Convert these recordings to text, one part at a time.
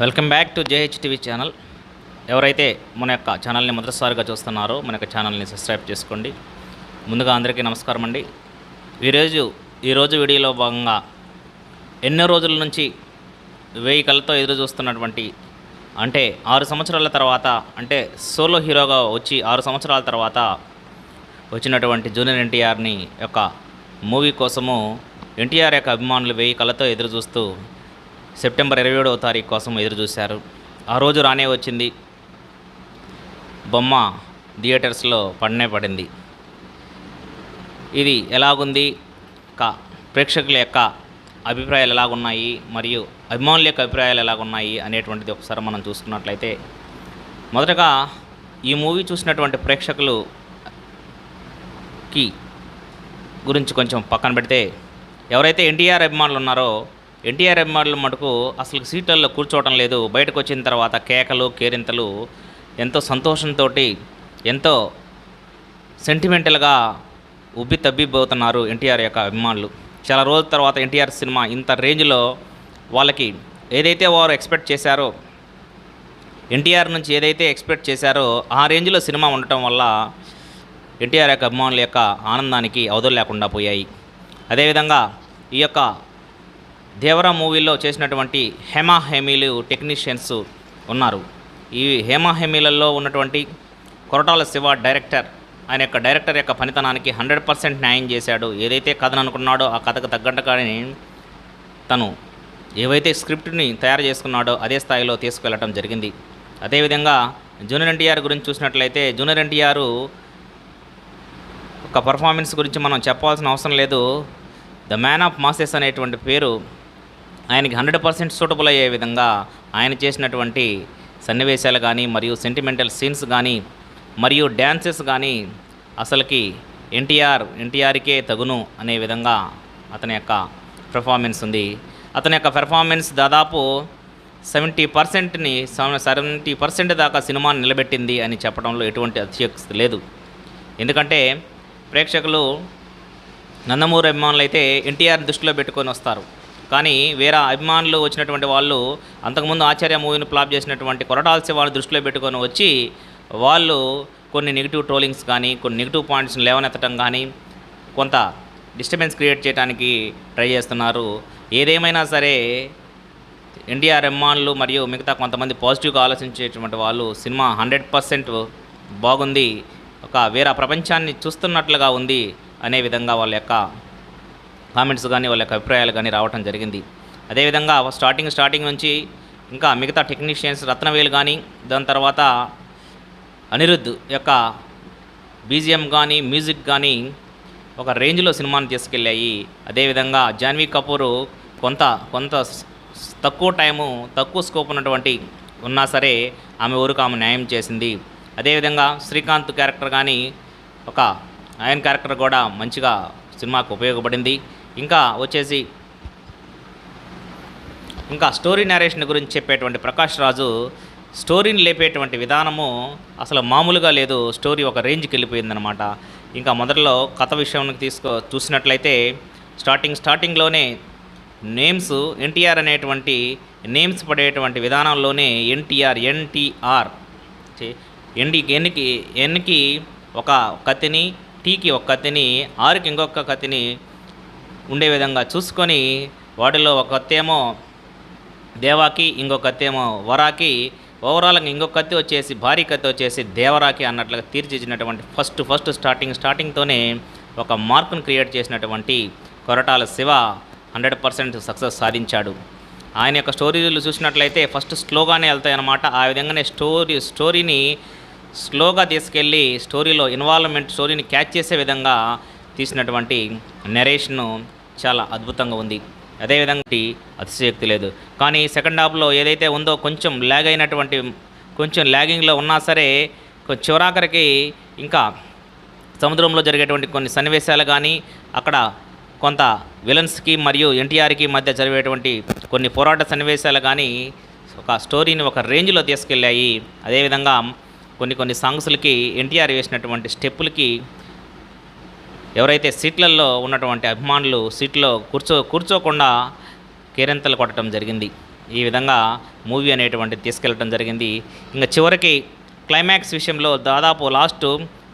Welcome back to JHTV channel. ఎవరైతే మన యొక్క ఛానల్ని మొదటిసారిగా చూస్తున్నారో మన యొక్క ఛానల్ని సబ్స్క్రైబ్ చేసుకోండి. ముందుగా అందరికీ నమస్కారం అండి. ఈరోజు వీడియోలో భాగంగా ఎన్నో రోజుల నుంచి 1000 కళ్ళతో ఎదురు చూస్తున్నటువంటి అంటే 6 సంవత్సరాల తర్వాత అంటే సోలో హీరోగా వచ్చి 6 సంవత్సరాల తర్వాత వచ్చినటువంటి జూనియర్ ఎన్టీఆర్ని యొక్క మూవీ కోసము ఎన్టీఆర్ యొక్క అభిమానులు 1000 కళ్ళతో ఎదురు చూస్తూ సెప్టెంబర్ 27వ తారీఖు కోసం ఎదురు చూశారు. ఆ రోజు రానే వచ్చింది. బొమ్మ థియేటర్స్లో పడింది. ఇది ఎలాగుంది, ప్రేక్షకుల యొక్క అభిప్రాయాలు ఎలాగున్నాయి మరియు అభిమానుల యొక్క అభిప్రాయాలు ఎలాగున్నాయి అనేటువంటిది ఒకసారి మనం చూసుకున్నట్లయితే, మొదటగా ఈ మూవీ చూసినటువంటి ప్రేక్షకులుకి గురించి కొంచెం పక్కన పెడితే, ఎవరైతే ఎన్టీఆర్ అభిమానులు ఉన్నారో ఎన్టీఆర్ అభిమానులు మటుకు అసలు సీట్లలో కూర్చోవడం లేదు. బయటకు వచ్చిన తర్వాత కేకలు కేరింతలు, ఎంతో సంతోషంతో ఎంతో సెంటిమెంటల్గా ఉబ్బి తబ్బిబ్బవుతున్నారు ఎన్టీఆర్ యొక్క అభిమానులు. చాలా రోజుల తర్వాత ఎన్టీఆర్ సినిమా ఇంత రేంజ్లో వాళ్ళకి ఏదైతే వారు ఎక్స్పెక్ట్ చేశారో, ఎన్టీఆర్ నుంచి ఏదైతే ఎక్స్పెక్ట్ చేశారో ఆ రేంజ్లో సినిమా ఉండటం వల్ల ఎన్టీఆర్ యొక్క అభిమానుల యొక్క ఆనందానికి అవధులు లేకుండా పోయాయి. అదేవిధంగా ఈ యొక్క దేవరా మూవీలో చేసినటువంటి హేమా హేమీలు టెక్నీషియన్స్ ఉన్నారు. ఈ హేమా హేమీలలో ఉన్నటువంటి కొరటాల శివ డైరెక్టర్, ఆయన యొక్క డైరెక్టర్ యొక్క పనితనానికి 100% న్యాయం చేశాడు. ఏదైతే కథను అనుకున్నాడో ఆ కథకు తగ్గట్టుగానే తను ఏవైతే స్క్రిప్ట్ని తయారు చేసుకున్నాడో అదే స్థాయిలో తీసుకువెళ్ళటం జరిగింది. అదేవిధంగా జూనియర్ ఎన్టీఆర్ గురించి చూసినట్లయితే, జూనియర్ ఎన్టీఆర్ ఒక పర్ఫార్మెన్స్ గురించి మనం చెప్పాల్సిన అవసరం లేదు. ద మ్యాన్ ఆఫ్ మాసెస్ అనేటువంటి పేరు ఆయనకి 100% సూటబుల్ అయ్యే విధంగా ఆయన చేసినటువంటి సన్నివేశాలు కానీ మరియు సెంటిమెంటల్ సీన్స్ కానీ మరియు డ్యాన్సెస్ కానీ అసలుకి ఎన్టీఆర్కే తగును అనే విధంగా అతని యొక్క పెర్ఫార్మెన్స్ ఉంది. అతని యొక్క పెర్ఫార్మెన్స్ దాదాపు 70% దాకా సినిమాని నిలబెట్టింది అని చెప్పడంలో ఎటువంటి అతిశయోక్తి లేదు. ఎందుకంటే ప్రేక్షకులు నందమూరి అభిమానులు అయితే ఎన్టీఆర్ దృష్టిలో పెట్టుకొని వస్తారు. కానీ వేరే అభిమానులు వచ్చినటువంటి వాళ్ళు అంతకుముందు ఆచార్య మూవీని ఫ్లాప్ చేసినటువంటి కొరటాల శివాని దృష్టిలో పెట్టుకొని వచ్చి వాళ్ళు కొన్ని నెగిటివ్ ట్రోలింగ్స్ కానీ కొన్ని నెగిటివ్ పాయింట్స్ని లేవనెత్తడం కానీ కొంత డిస్టర్బెన్స్ క్రియేట్ చేయడానికి ట్రై చేస్తున్నారు. ఏదేమైనా సరే ఎన్టీఆర్ అభిమానులు మరియు మిగతా కొంతమంది పాజిటివ్గా ఆలోచించేటువంటి వాళ్ళు సినిమా 100% బాగుంది, ఒక వేరే ప్రపంచాన్ని చూస్తున్నట్లుగా ఉంది అనే విధంగా వాళ్ళ యొక్క కామెంట్స్ కానీ వాళ్ళ యొక్క అభిప్రాయాలు కానీ రావటం జరిగింది. అదేవిధంగా స్టార్టింగ్ నుంచి ఇంకా మిగతా టెక్నీషియన్స్ రత్నవేలు కానీ, దాని తర్వాత అనిరుద్ధ్ యొక్క బీజిఎం కానీ మ్యూజిక్ కానీ ఒక రేంజ్లో సినిమాని తీసుకెళ్ళాయి. అదేవిధంగా జాన్వీ కపూర్ కొంత తక్కువ టైము తక్కువ స్కోప్ ఉన్నటువంటి ఉన్నా సరే ఆమె ఊరికి ఆమె న్యాయం చేసింది. అదేవిధంగా శ్రీకాంత్ క్యారెక్టర్ కానీ ఒక ఆయన క్యారెక్టర్ కూడా మంచిగా సినిమాకు ఉపయోగపడింది. ఇంకా స్టోరీ నేరేషన్ గురించి చెప్పేటువంటి ప్రకాష్ రాజు స్టోరీని లేపేటువంటి విధానము అసలు మామూలుగా లేదు. స్టోరీ ఒక రేంజ్కి వెళ్ళిపోయిందనమాట. ఇంకా మొదట్లో కథ విషయానికి చూసినట్లయితే స్టార్టింగ్లోనే నేమ్స్ ఎన్టీఆర్ అనేటువంటి నేమ్స్ పడేటువంటి విధానంలోనే ఎన్టీఆర్ ఎన్కి ఒక కత్తిని, టీకి ఒక కత్తిని, ఆర్కి ఇంకొక కత్తిని ఉండే విధంగా చూసుకొని వాటిలో ఒక కత్తేమో దేవాకి, ఇంకొక కత్తేమో వరాకి, ఓవరాల్గా ఇంకొక కత్తి వచ్చేసి భారీ కత్తి వచ్చేసి దేవరాకి అన్నట్లుగా తీర్చిదిద్దినటువంటి ఫస్ట్ స్టార్టింగ్తోనే ఒక మార్కును క్రియేట్ చేసినటువంటి కొరటాల శివ 100% సక్సెస్ సాధించాడు. ఆయన యొక్క స్టోరీలు చూసినట్లయితే ఫస్ట్ స్లోగానే వెళ్తాయన్నమాట. ఆ విధంగానే స్టోరీని స్లోగా తీసుకెళ్ళి స్టోరీలో ఇన్వాల్వ్మెంట్, స్టోరీని క్యాచ్ చేసే విధంగా తీసినటువంటి నెరేషను చాలా అద్భుతంగా ఉంది. అదేవిధంగా అతిశయోక్తి లేదు. కానీ సెకండ్ హాఫ్లో ఏదైతే ఉందో కొంచెం ల్యాగింగ్లో ఉన్నా సరే చివరాఖరికి ఇంకా సముద్రంలో జరిగేటువంటి కొన్ని సన్నివేశాలు కానీ, అక్కడ కొంత విలన్స్కి మరియు ఎన్టీఆర్కి మధ్య జరిగేటువంటి కొన్ని పోరాట సన్నివేశాలు కానీ ఒక స్టోరీని ఒక రేంజ్లో తీసుకెళ్ళాయి. అదేవిధంగా కొన్ని సాంగ్స్లకి ఎన్టీఆర్ వేసినటువంటి స్టెప్పులకి ఎవరైతే సీట్లలో ఉన్నటువంటి అభిమానులు సీట్లో కూర్చోకుండా కేరింతలు కొట్టడం జరిగింది. ఈ విధంగా మూవీ అనేటువంటిది తీసుకెళ్ళడం జరిగింది. ఇంకా చివరికి క్లైమాక్స్ విషయంలో దాదాపు లాస్ట్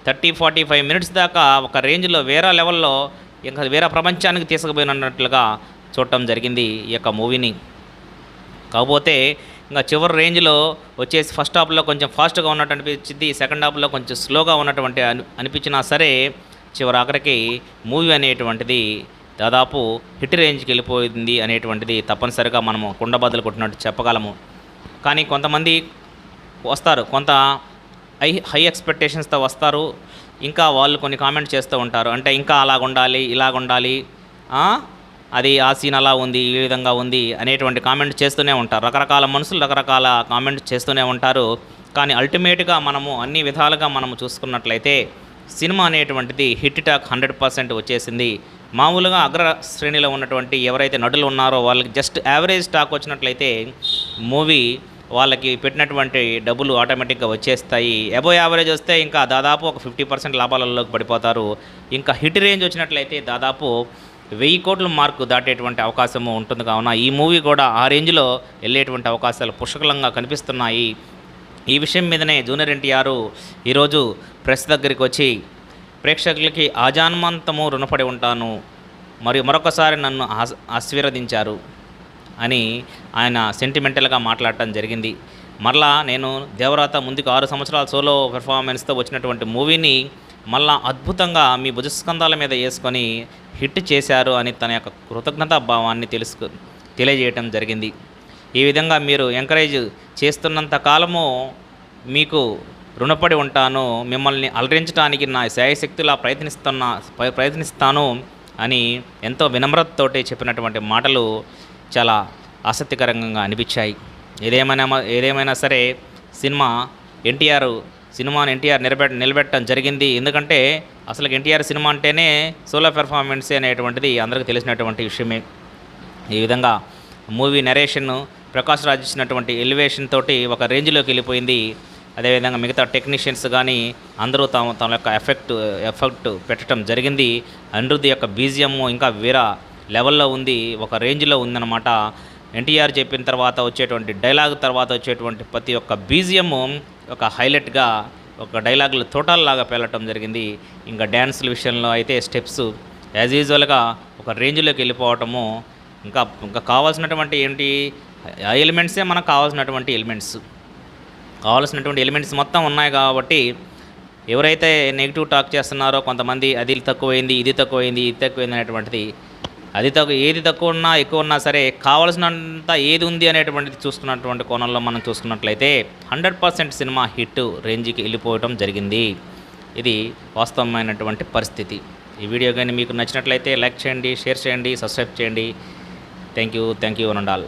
30-45 మినిట్స్ దాకా ఒక రేంజ్లో వేరే లెవెల్లో ఇంకా వేరే ప్రపంచానికి తీసుకుపోయినట్లుగా చూడటం జరిగింది ఈ యొక్క మూవీని. కాకపోతే ఇంకా చివరి రేంజ్లో వచ్చేసి ఫస్ట్ హాఫ్లో కొంచెం ఫాస్ట్గా ఉన్నట్టు అనిపించింది, సెకండ్ హాఫ్లో కొంచెం స్లోగా ఉన్నటువంటి అనిపించినా సరే చివరి ఆఖరికి మూవీ అనేటువంటిది దాదాపు హిట్ రేంజ్కి వెళ్ళిపోయింది అనేటువంటిది తప్పనిసరిగా మనము కుండబద్దలు కొట్టినట్టు చెప్పగలము. కానీ కొంతమంది వస్తారు, కొంత హై ఎక్స్పెక్టేషన్స్తో వస్తారు, ఇంకా వాళ్ళు కొన్ని కామెంట్ చేస్తూ ఉంటారు. అంటే ఇంకా అలాగుండాలి, ఇలాగుండాలి, అది ఆ సీన్ అలా ఉంది, ఈ విధంగా ఉంది అనేటువంటి కామెంట్ చేస్తూనే ఉంటారు. రకరకాల మనుషులు రకరకాల కామెంట్ చేస్తూనే ఉంటారు. కానీ అల్టిమేట్గా మనము అన్ని విధాలుగా మనము చూసుకున్నట్లయితే సినిమా అనేటువంటిది హిట్ టాక్ 100% వచ్చేసింది. మామూలుగా అగ్ర శ్రేణిలో ఉన్నటువంటి ఎవరైతే నటులు ఉన్నారో వాళ్ళకి జస్ట్ యావరేజ్ టాక్ వచ్చినట్లయితే మూవీ వాళ్ళకి పెట్టినటువంటి డబ్బులు ఆటోమేటిక్గా వచ్చేస్తాయి. అబో యావరేజ్ వస్తే ఇంకా దాదాపు ఒక 50% లాభాలలోకి పడిపోతారు. ఇంకా హిట్ రేంజ్ వచ్చినట్లయితే దాదాపు 1000 కోట్ల మార్కు దాటేటువంటి అవకాశము ఉంటుంది. కావున ఈ మూవీ కూడా ఆ రేంజ్లో వెళ్ళేటువంటి అవకాశాలు పుష్కలంగా కనిపిస్తున్నాయి. ఈ విషయం మీదనే జూనియర్ ఎన్టీఆర్ ఈరోజు ప్రెస్ దగ్గరికి వచ్చి ప్రేక్షకులకి ఆజాన్మంతము రుణపడి ఉంటాను, మరియు మరొకసారి నన్ను ఆశీర్వదించారు అని ఆయన సెంటిమెంటల్గా మాట్లాడటం జరిగింది. మరలా నేను దేవరాత ముందుకు 6 సంవత్సరాల సోలో పెర్ఫార్మెన్స్తో వచ్చినటువంటి మూవీని మళ్ళా అద్భుతంగా మీ భుజస్కంధాల మీద వేసుకొని హిట్ చేశారు అని తన యొక్క కృతజ్ఞతా భావాన్ని తెలియజేయటం జరిగింది. ఈ విధంగా మీరు ఎంకరేజ్ చేస్తున్నంత కాలము మీకు రుణపడి ఉంటాను, మిమ్మల్ని అలరించడానికి నా శాయశక్తులా ప్రయత్నిస్తాను అని ఎంతో వినమ్రతతోటి చెప్పినటువంటి మాటలు చాలా ఆసక్తికరంగా అనిపించాయి. ఏదేమైనా సరే సినిమాని ఎన్టీఆర్ నిలబెట్టడం జరిగింది. ఎందుకంటే అసలు ఎన్టీఆర్ సినిమా అంటేనే సోలో పెర్ఫార్మెన్స్ అనేటువంటిది అందరికీ తెలిసినటువంటి విషయమే. ఈ విధంగా మూవీ నరేషన్ ప్రకాష్ రాజ్ ఇచ్చినటువంటి ఎలివేషన్ తోటి ఒక రేంజ్లోకి వెళ్ళిపోయింది. అదేవిధంగా మిగతా టెక్నీషియన్స్ కానీ అందరూ తమ యొక్క ఎఫెక్ట్ పెట్టడం జరిగింది. అనిరుద్ధ్ యొక్క బీజిఎం ఇంకా వేరే లెవెల్లో ఉంది, ఒక రేంజ్లో ఉందన్నమాట. ఎన్టీఆర్ చెప్పిన తర్వాత వచ్చేటువంటి డైలాగ్ తర్వాత వచ్చేటువంటి ప్రతి ఒక్క బీజిఎం ఒక హైలైట్గా ఒక డైలాగులు తోటల్లాగా పేలటం జరిగింది. ఇంకా డ్యాన్సుల విషయంలో అయితే స్టెప్స్ యాజ్ యూజువల్గా ఒక రేంజ్లోకి వెళ్ళిపోవటము, ఇంకా కావాల్సినటువంటి ఏంటి ఎలిమెంట్సే మనకు కావాల్సినటువంటి ఎలిమెంట్స్ మొత్తం ఉన్నాయి. కాబట్టి ఎవరైతే నెగిటివ్ టాక్ చేస్తున్నారో కొంతమంది అది తక్కువైంది, ఇది తక్కువైంది అనేటువంటిది, ఏది తక్కువ ఉన్నా ఎక్కువ ఉన్నా సరే కావాల్సినంత ఏది ఉంది అనేటువంటిది చూసుకున్నటువంటి కోణంలో మనం చూసుకున్నట్లయితే 100% సినిమా హిట్ రేంజ్కి వెళ్ళిపోవటం జరిగింది. ఇది వాస్తవమైనటువంటి పరిస్థితి. ఈ వీడియో కానీ మీకు నచ్చినట్లయితే లైక్ చేయండి, షేర్ చేయండి, సబ్స్క్రైబ్ చేయండి. Thank you one and all.